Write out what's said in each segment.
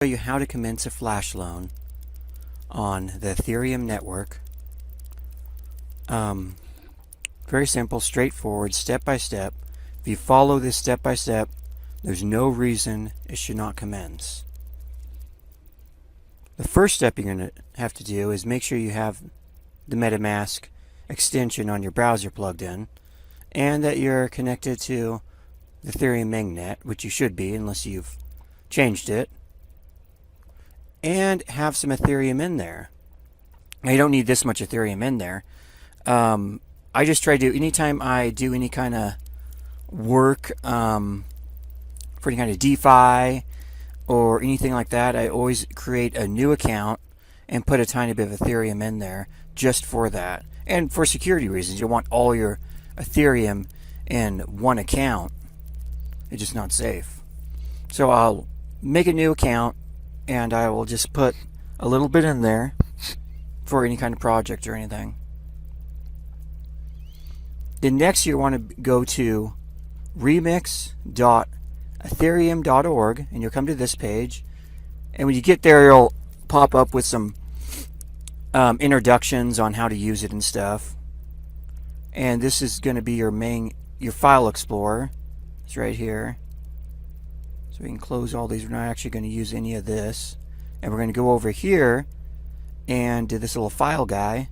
Show you how to commence a flash loan on the Ethereum network. Very simple, straightforward, step by step. If you follow this step by step, there's no reason it should not commence. The first step you're going to have to do is make sure you have the Metamask extension on your browser plugged in, and that you're connected to the Ethereum mainnet, which you should be unless you've changed it, and have some Ethereum in there. Now, you don't need this much Ethereum in there. I just try to, anytime I do any kind of work for any kind of DeFi or anything like that, I always create a new account and put a tiny bit of Ethereum in there just for that. And for security reasons, you want all your Ethereum in one account. It's just not safe. So I'll make a new account and I will just put a little bit in there for any kind of project or anything. Then next you want to go to remix.ethereum.org and you'll come to this page, and when you get there it'll pop up with some introductions on how to use it and stuff. And this is going to be your file explorer. It's right here. So we can close all these. We're not actually going to use any of this. And we're going to go over here and do this little file guy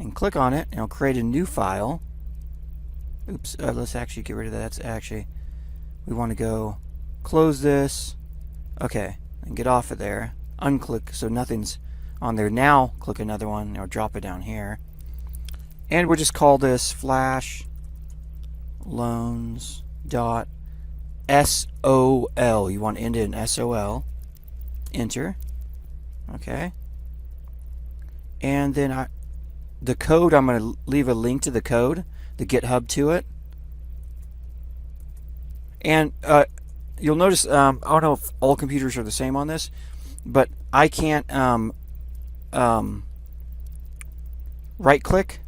and click on it, and it'll create a new file. Oops, let's actually get rid of that. That's actually, we want to go close this. Okay, and get off of there. Unclick so nothing's on there. Now click another one or drop it down here. And we'll just call this flashloans.sol. You want to end it in SOL. Enter. Okay. And then the code, I'm going to leave a link to the code, the GitHub to it. And you'll notice, I don't know if all computers are the same on this, but I can't right click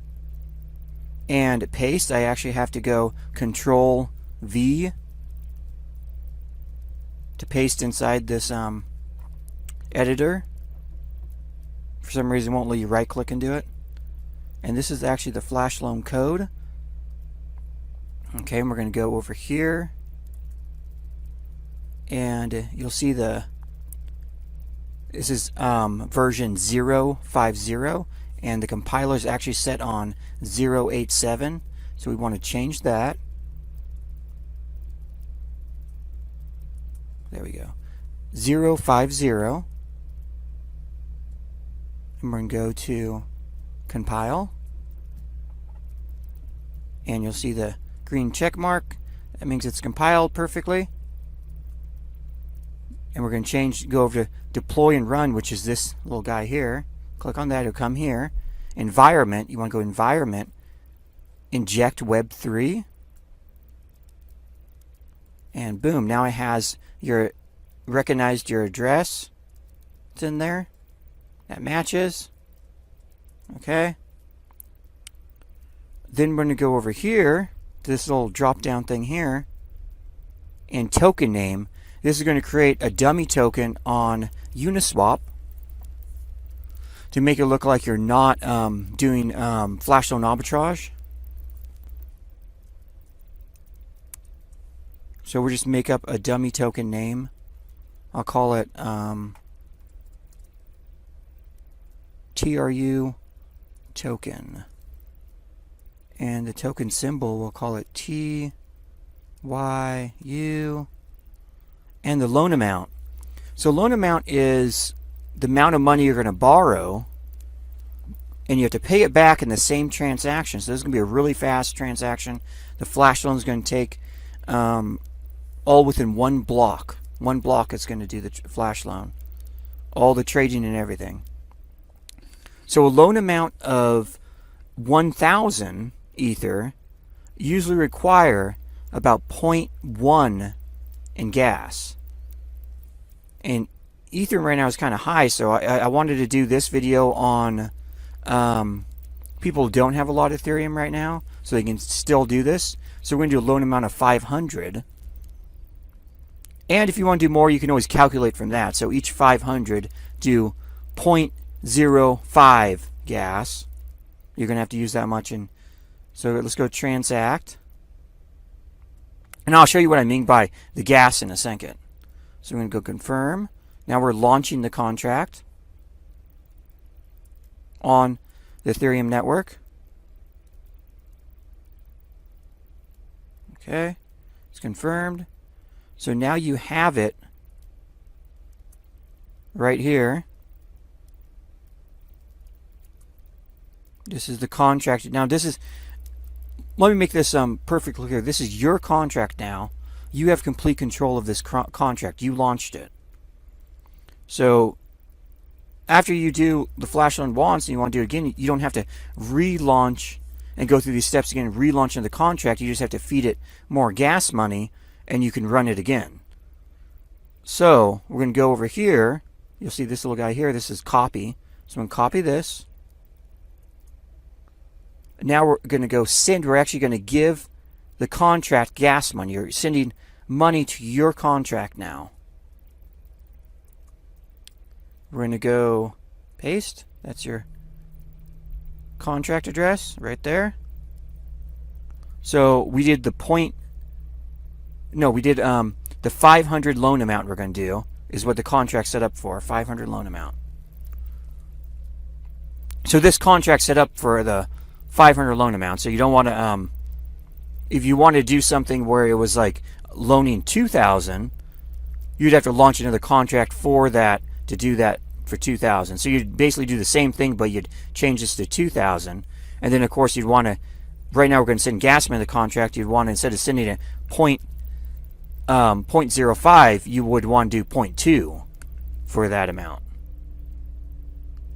and paste. I actually have to go Control V to paste inside this editor. For some reason it won't let you right click and do it. And this is actually the Flash Loan code. Okay, and we're going to go over here and you'll see this is version 0.50, and the compiler is actually set on 0.87, so we want to change that. There we go. 0.50. And we're going to go to compile. And you'll see the green check mark. That means it's compiled perfectly. And we're going to go over to deploy and run, which is this little guy here. Click on that, it'll come here. Environment, you want to go environment, inject web3. And boom, now it has recognized your address. It's in there. That matches. Okay. Then we're going to go over here to this little drop down thing here. And token name. This is going to create a dummy token on Uniswap to make it look like you're not doing flash loan arbitrage. So we'll just make up a dummy token name. I'll call it TRU token. And the token symbol, we'll call it TYU. And the loan amount. So loan amount is the amount of money you're going to borrow, and you have to pay it back in the same transaction. So this is going to be a really fast transaction. The flash loan is going to take all within one block. One block is going to do the flash loan. All the trading and everything. So a loan amount of 1,000 Ether usually require about 0.1 in gas. And Ethereum right now is kind of high, so I wanted to do this video on people who don't have a lot of Ethereum right now, so they can still do this. So we're going to do a loan amount of 500. And if you want to do more, you can always calculate from that. So each 500 do 0.05 gas. You're going to have to use that much. And so let's go transact. And I'll show you what I mean by the gas in a second. So we're going to go confirm. Now we're launching the contract on the Ethereum network. Okay, it's confirmed. So now you have it right here. This is the contract. Now this is, let me make this perfectly clear. This is your contract now. You have complete control of this contract. You launched it. So after you do the Flash Loan once and you want to do it again, you don't have to relaunch and go through these steps again and relaunch in the contract. You just have to feed it more gas money and you can run it again. So we're going to go over here. You'll see this little guy here. This is copy. So I'm going to copy this. Now we're going to go send. We're actually going to give the contract gas money. You're sending money to your contract now. We're going to go paste. That's your contract address right there. So we did the the 500 loan amount we're going to do is what the contract set up for, 500 loan amount. So this contract set up for the 500 loan amount. So you don't want to, if you want to do something where it was like loaning 2,000, you'd have to launch another contract for that to do that for 2,000. So you'd basically do the same thing, but you'd change this to 2,000. And then of course you'd want to, right now we're going to send gas money in the contract. You'd want to, instead of sending a 0.05, you would want to do 0.2 for that amount.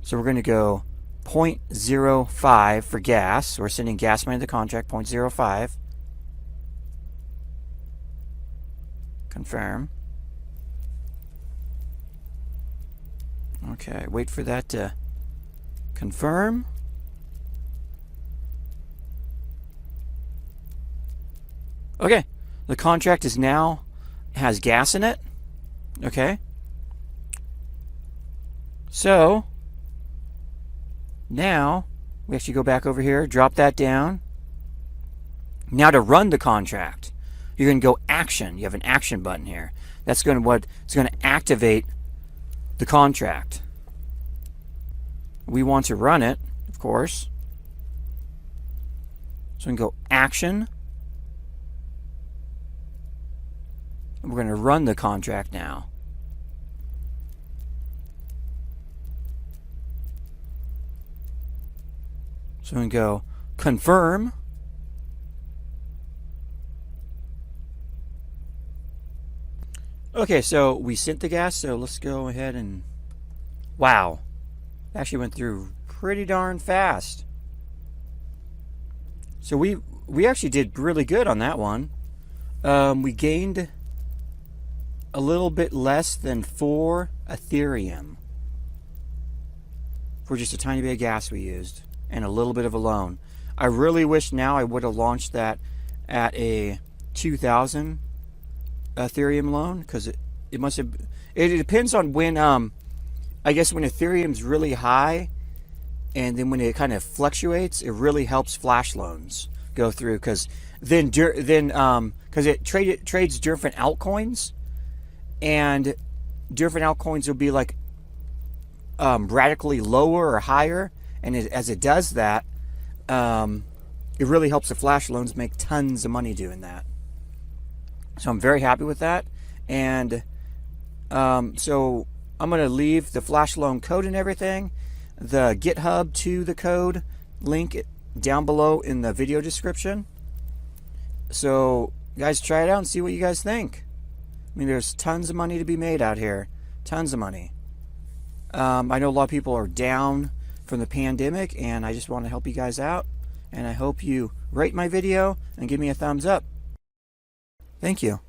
So we're going to go 0.05 for gas. We're sending gas money to the contract, 0.05. Confirm. Okay, wait for that to confirm. Okay, the contract is now has gas in it. Okay. So now we actually go back over here, drop that down. Now to run the contract, you're going to go action. You have an action button here. That's going to it's going to activate the contract. We want to run it, of course. So we can go action. We're going to run the contract now. So we can go confirm. Okay, so we sent the gas, so let's go ahead and, wow, actually went through pretty darn fast. So we actually did really good on that one. We gained a little bit less than 4 Ethereum for just a tiny bit of gas we used and a little bit of a loan. I really wish now I would have launched that at a 2,000 Ethereum loan, because it must have, it depends on when I guess when Ethereum's really high and then when it kind of fluctuates, it really helps Flash Loans go through, because then because it trades different altcoins, and different altcoins will be like radically lower or higher, and as it does that, it really helps the Flash Loans make tons of money doing that. So I'm very happy with that. And so I'm going to leave the Flash Loan code and everything, the GitHub to the code link down below in the video description. So guys, try it out and see what you guys think. I mean, there's tons of money to be made out here. Tons of money. I know a lot of people are down from the pandemic, and I just want to help you guys out. And I hope you rate my video and give me a thumbs up. Thank you.